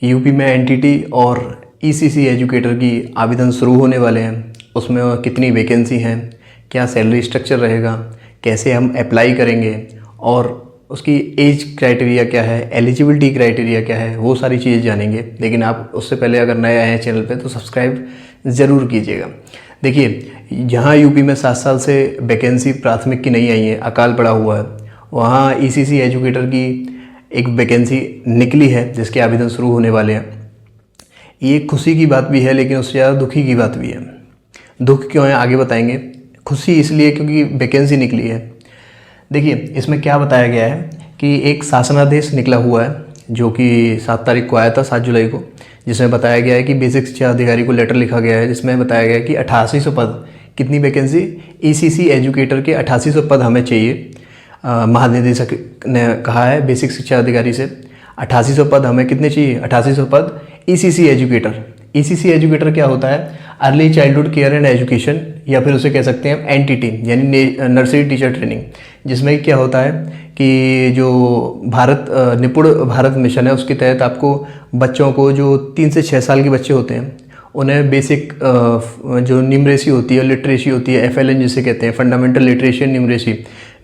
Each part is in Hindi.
यूपी में एनटीटी और ईसीसी एजुकेटर की आवेदन शुरू होने वाले हैं। उसमें कितनी वैकेंसी हैं, क्या सैलरी स्ट्रक्चर रहेगा, कैसे हम अप्लाई करेंगे और उसकी एज क्राइटेरिया क्या है, एलिजिबिलिटी क्राइटेरिया क्या है, वो सारी चीज़ें जानेंगे। लेकिन आप उससे पहले अगर नए आए हैं चैनल पे तो सब्सक्राइब ज़रूर कीजिएगा। देखिए, जहाँ यूपी में 7 साल से वैकेंसी प्राथमिक की नहीं आई है, अकाल पड़ा हुआ है, वहाँ ईसीसी एजुकेटर की एक वैकेंसी निकली है जिसके आवेदन शुरू होने वाले हैं। ये खुशी की बात भी है लेकिन उससे ज़्यादा दुखी की बात भी है। दुख क्यों है आगे बताएंगे, खुशी इसलिए क्योंकि वैकेंसी निकली है। देखिए, इसमें क्या बताया गया है कि एक शासनादेश निकला हुआ है जो कि 7 तारीख को आया था, 7 जुलाई को, जिसमें बताया गया है कि बेसिक शिक्षा अधिकारी को लेटर लिखा गया है जिसमें बताया गया है कि 8800 पद, कितनी वैकेंसी, ईसीसी एजुकेटर के 8800 पद हमें चाहिए। महानिदेशक ने कहा है बेसिक शिक्षा अधिकारी से 8800 पद हमें कितने चाहिए, 8800 पद ईसीसी एजुकेटर। ईसीसी एजुकेटर क्या होता है, early childhood care and education, या फिर उसे कह सकते हैं एनटीटी यानी नर्सरी टीचर ट्रेनिंग, जिसमें क्या होता है कि जो निपुण भारत मिशन है उसके तहत आपको बच्चों को जो 3 से 6 साल के बच्चे होते हैं उन्हें बेसिक जो न्यूमरेसी होती है, लिटरेसी होती है, FLN जिसे कहते हैं, fundamental literacy and numeracy,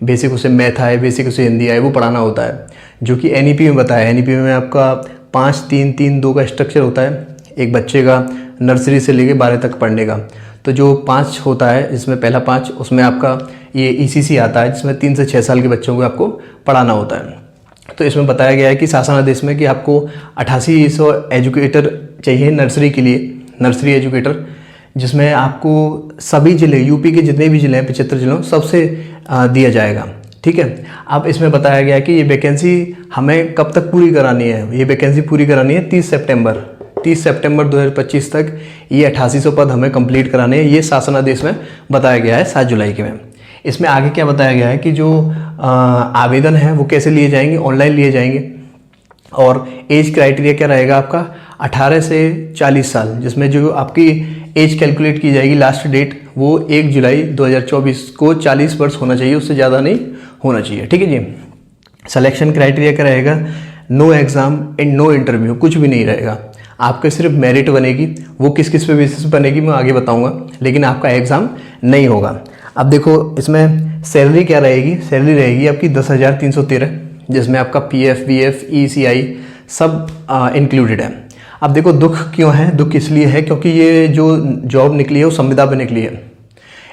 basic उसे मैथ आए, बेसिक उसे हिंदी आए, वो पढ़ाना होता है, जो कि NEP में बताया। NEP में आपका 5-3-3-2 का स्ट्रक्चर होता है एक बच्चे का नर्सरी से लेके 12 तक पढ़ने का। तो जो 5 होता है जिसमें पहला 5 उसमें आपका ये ECC आता है जिसमें 3 से 6 साल के बच्चों को आपको पढ़ाना होता है। तो इसमें बताया गया है कि शासनादेश में कि आपको 8800 एजुकेटर चाहिए नर्सरी के लिए, नर्सरी एजुकेटर, जिसमें आपको सभी ज़िले, यूपी के जितने भी ज़िले हैं 75 जिलों सबसे दिया जाएगा। ठीक है। अब इसमें बताया गया है कि ये वैकेंसी हमें कब तक पूरी करानी है। ये वैकेंसी पूरी करानी है 30 सितंबर 2025 तक ये 8800 पद हमें कंप्लीट कराने हैं। ये शासनादेश में बताया गया है 7 जुलाई के में। इसमें आगे क्या बताया गया है कि जो आवेदन है वो कैसे लिए जाएंगे, ऑनलाइन लिए जाएंगे। और एज क्राइटेरिया क्या रहेगा आपका, 18 से 40 साल, जिसमें जो आपकी एज कैलकुलेट की जाएगी लास्ट डेट वो 1 जुलाई 2024 को 40 वर्ष होना चाहिए, उससे ज़्यादा नहीं होना चाहिए। ठीक है जी। सिलेक्शन क्राइटेरिया क्या रहेगा, no exam and no interview, कुछ भी नहीं रहेगा। आपके सिर्फ मेरिट बनेगी, वो किस किस पे बेसिस बनेगी मैं आगे बताऊंगा, लेकिन आपका एग्ज़ाम नहीं होगा। अब देखो इसमें सैलरी क्या रहेगी, सैलरी रहेगी आपकी 10,313, जिसमें आपका PF, VF, ECI सब इंक्लूडेड है। अब देखो दुख क्यों है, दुख इसलिए है क्योंकि ये जो जॉब निकली है वो संविदा पे निकली है।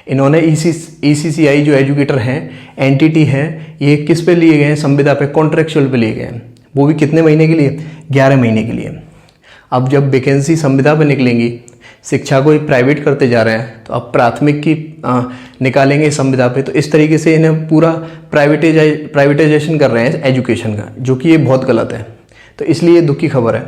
इन्होंने ECCI जो एजुकेटर हैं, एनटीटी हैं, ये किस पे लिए गए हैं, संविदा पे, कॉन्ट्रेक्चुअल पे लिए गए हैं, वो भी कितने महीने के लिए, 11 महीने के लिए। अब जब वैकेंसी संविदा पे निकलेंगी, शिक्षा को प्राइवेट करते जा रहे हैं, तो अब प्राथमिक की निकालेंगे संविदा पे, तो इस तरीके से इन्हें पूरा प्राइवेटाइजेशन कर रहे हैं एजुकेशन का, जो कि ये बहुत गलत है। तो इसलिए दुख की खबर है।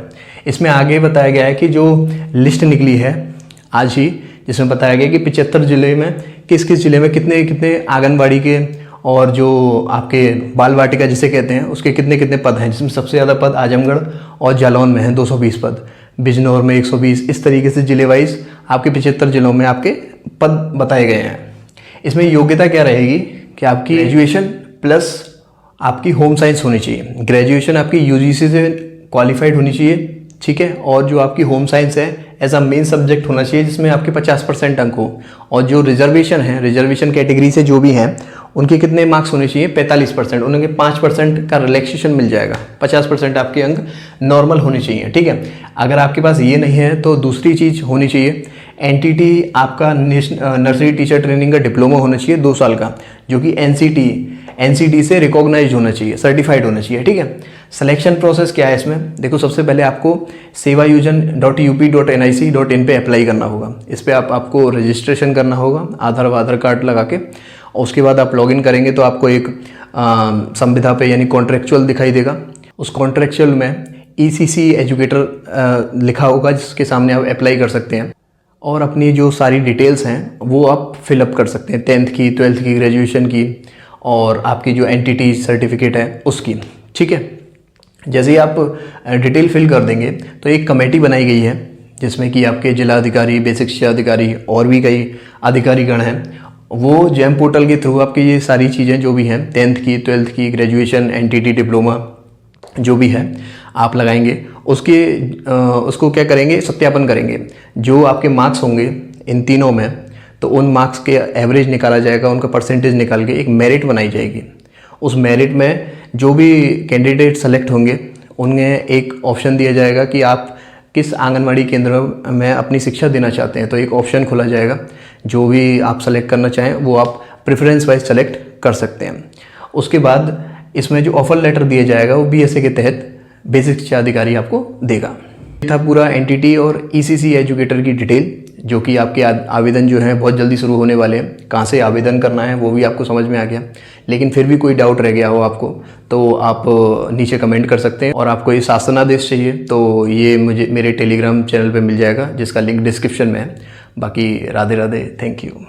इसमें आगे बताया गया है कि जो लिस्ट निकली है आज ही, जिसमें बताया गया कि 75 जिले में किस किस जिले में कितने कितने आंगनबाड़ी के और जो आपके बाल वाटिका जिसे कहते हैं उसके कितने कितने पद हैं, जिसमें सबसे ज़्यादा पद आजमगढ़ और जालौन में हैं 220 पद, बिजनौर में 120, इस तरीके से जिले वाइज आपके 75 जिलों में आपके पद बताए गए हैं। इसमें योग्यता क्या रहेगी कि आपकी ग्रेजुएशन प्लस आपकी होम साइंस होनी चाहिए। ग्रेजुएशन आपकी UGC से क्वालिफाइड होनी चाहिए, ठीक है, और जो आपकी होम साइंस है एज अ मेन सब्जेक्ट होना चाहिए जिसमें आपके 50% अंक हो। और जो रिजर्वेशन है, रिजर्वेशन कैटेगरी से जो भी हैं उनके कितने मार्क्स होने चाहिए, 45%, उनके 5% का रिलैक्सेशन मिल जाएगा, 50% आपके अंक नॉर्मल होने चाहिए। ठीक है। अगर आपके पास ये नहीं है तो दूसरी चीज़ होनी चाहिए, एनटीटी आपका नर्सरी टीचर ट्रेनिंग का डिप्लोमा होना चाहिए 2 साल का, जो कि NCT से रिकॉग्नाइज होना चाहिए, सर्टिफाइड होना चाहिए। ठीक है। सिलेक्शन प्रोसेस क्या है इसमें, देखो सबसे पहले आपको sevayojan.up.nic.in पे अप्लाई करना होगा। इस पर आपको रजिस्ट्रेशन करना होगा आधार कार्ड लगा के, और उसके बाद आप लॉगिन करेंगे तो आपको एक संविदा पे यानी कॉन्ट्रेक्चुअल दिखाई देगा। उस कॉन्ट्रेक्चुअल में ECC एजुकेटर लिखा होगा जिसके सामने आप अप्लाई कर सकते हैं और अपनी जो सारी डिटेल्स हैं वो आप फिलअप कर सकते हैं, 10th की, 12th की, ग्रेजुएशन की और आपकी जो NTT सर्टिफिकेट है उसकी। ठीक है। जैसे ही आप डिटेल फिल कर देंगे तो एक कमेटी बनाई गई है जिसमें कि आपके जिला अधिकारी, बेसिक शिक्षा अधिकारी और भी कई अधिकारीगण हैं। वो जैम पोर्टल के थ्रू आपकी ये सारी चीज़ें जो भी हैं, 10th की, 12th की, ग्रेजुएशन, NTT डिप्लोमा जो भी है, आप लगाएंगे, उसको क्या करेंगे, सत्यापन करेंगे। जो आपके मार्क्स होंगे इन तीनों में, तो उन मार्क्स के एवरेज निकाला जाएगा, उनका परसेंटेज निकाल के एक मेरिट बनाई जाएगी। उस मेरिट में जो भी कैंडिडेट सेलेक्ट होंगे उन्हें एक ऑप्शन दिया जाएगा कि आप किस आंगनवाड़ी केंद्र में अपनी शिक्षा देना चाहते हैं। तो एक ऑप्शन खोला जाएगा, जो भी आप सेलेक्ट करना चाहें वो आप प्रेफरेंस वाइज सेलेक्ट कर सकते हैं। उसके बाद इसमें जो ऑफर लेटर दिया जाएगा वो बीएसए के तहत बेसिक शिक्षा अधिकारी आपको देगा। ये था पूरा एनटीटी और ईसीसी एजुकेटर की डिटेल, जो कि आपके आवेदन जो हैं बहुत जल्दी शुरू होने वाले हैं। कहाँ से आवेदन करना है वो भी आपको समझ में आ गया, लेकिन फिर भी कोई डाउट रह गया हो आपको तो आप नीचे कमेंट कर सकते हैं। और आपको ये शासनादेश चाहिए तो ये मुझे मेरे टेलीग्राम चैनल पे मिल जाएगा, जिसका लिंक डिस्क्रिप्शन में है। बाकी राधे राधे, थैंक यू।